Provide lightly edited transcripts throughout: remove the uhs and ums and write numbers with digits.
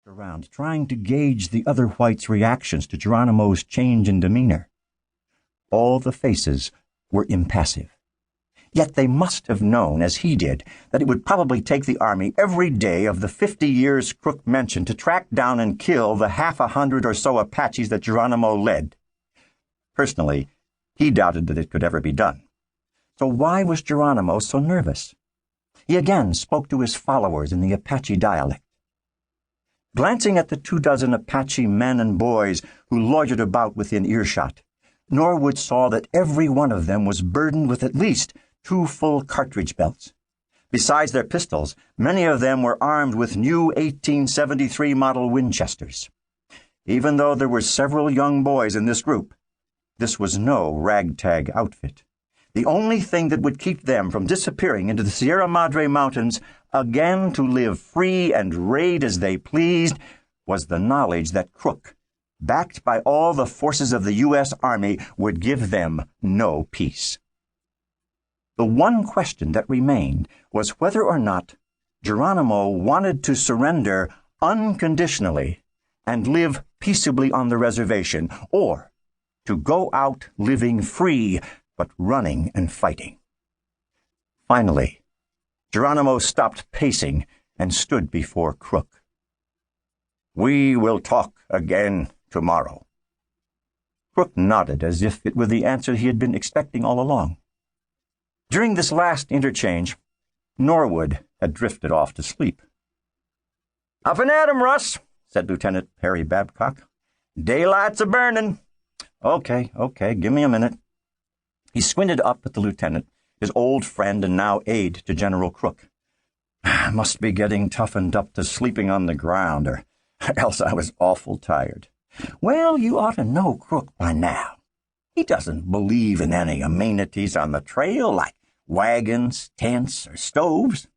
around, trying to gauge the other whites' reactions to Geronimo's change in demeanor. All the faces were impassive. Yet they must have known, as he did, that it would probably take the army every day of the 50 years Crook mentioned to track down and kill the 100 or so Apaches that Geronimo led. Personally, he doubted that it could ever be done. So why was Geronimo so nervous? He again spoke to his followers in the Apache dialect. Glancing at the 24 Apache men and boys who loitered about within earshot, Norwood saw that every one of them was burdened with at least 2 full cartridge belts. Besides their pistols, many of them were armed with new 1873 model Winchesters. Even though there were several young boys in this group, this was no ragtag outfit. The only thing that would keep them from disappearing into the Sierra Madre Mountains again to live free and raid as they pleased was the knowledge that Crook, backed by all the forces of the U.S. Army, would give them no peace. The one question that remained was whether or not Geronimo wanted to surrender unconditionally and live peaceably on the reservation, or to go out living free but running and fighting. Finally, Geronimo stopped pacing and stood before Crook. "We will talk again tomorrow." Crook nodded as if it were the answer he had been expecting all along. During this last interchange, Norwood had drifted off to sleep. "Up and at 'em, Russ," said Lieutenant Harry Babcock. "Daylight's a-burning." Okay, give me a minute." He squinted up at the lieutenant, his old friend and now aide to General Crook. "Must be getting toughened up to sleeping on the ground, or else I was awful tired." "Well, you ought to know Crook by now. He doesn't believe in any amenities on the trail like wagons, tents, or stoves.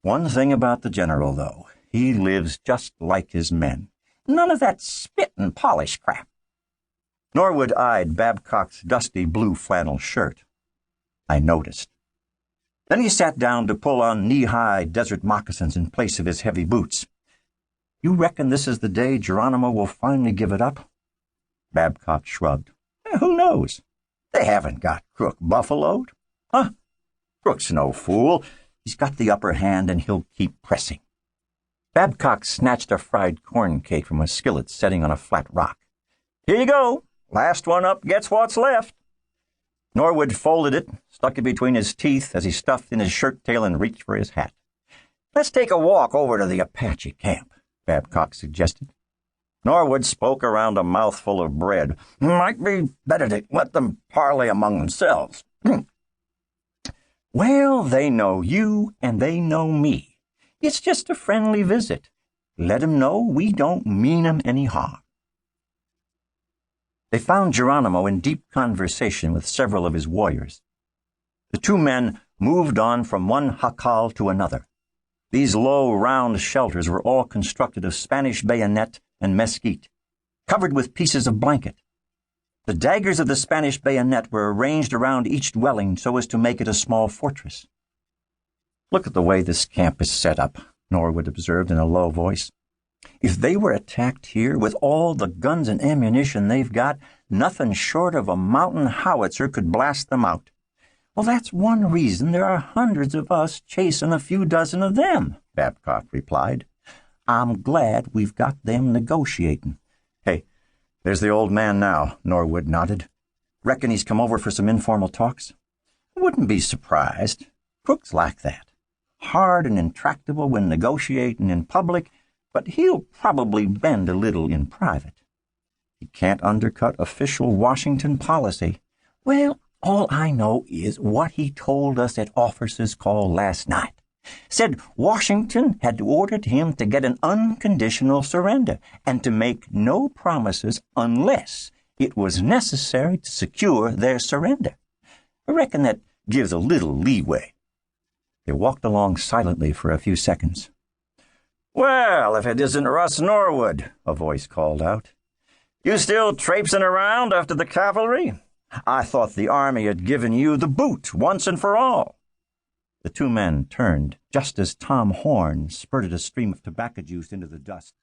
One thing about the general, though, he lives just like his men. None of that spit and polish crap." Norwood eyed Babcock's dusty blue flannel shirt. "I noticed." Then he sat down to pull on knee-high desert moccasins in place of his heavy boots. "You reckon this is the day Geronimo will finally give it up?" Babcock shrugged. "Who knows? They haven't got Crook buffaloed. Huh? Crook's no fool. He's got the upper hand, and he'll keep pressing." Babcock snatched a fried corn cake from a skillet setting on a flat rock. "Here you go. Last one up gets what's left." Norwood folded it, stuck it between his teeth as he stuffed in his shirt tail and reached for his hat. "Let's take a walk over to the Apache camp," Babcock suggested. Norwood spoke around a mouthful of bread. "Might be better to let them parley among themselves." "Well, they know you and they know me. It's just a friendly visit. Let 'em know we don't mean 'em any harm." They found Geronimo in deep conversation with several of his warriors. The 2 men moved on from one jacal to another. These low, round shelters were all constructed of Spanish bayonet and mesquite, covered with pieces of blanket. The daggers of the Spanish bayonet were arranged around each dwelling so as to make it a small fortress. "Look at the way this camp is set up," Norwood observed in a low voice. "If they were attacked here with all the guns and ammunition they've got, nothing short of a mountain howitzer could blast them out." "Well, that's one reason there are hundreds of us chasing a few dozen of them," Babcock replied. "I'm glad we've got them negotiating." "Hey, there's the old man now," Norwood nodded. "Reckon he's come over for some informal talks?" "Wouldn't be surprised. Crook's like that. Hard and intractable when negotiating in public, but he'll probably bend a little in private." "He can't undercut official Washington policy." "Well, all I know is what he told us at officers' call last night. Said Washington had ordered him to get an unconditional surrender and to make no promises unless it was necessary to secure their surrender. I reckon that gives a little leeway." They walked along silently for a few seconds. "Well, if it isn't Russ Norwood," a voice called out. "You still traipsing around after the cavalry? I thought the army had given you the boot once and for all." The 2 men turned just as Tom Horn spurted a stream of tobacco juice into the dust.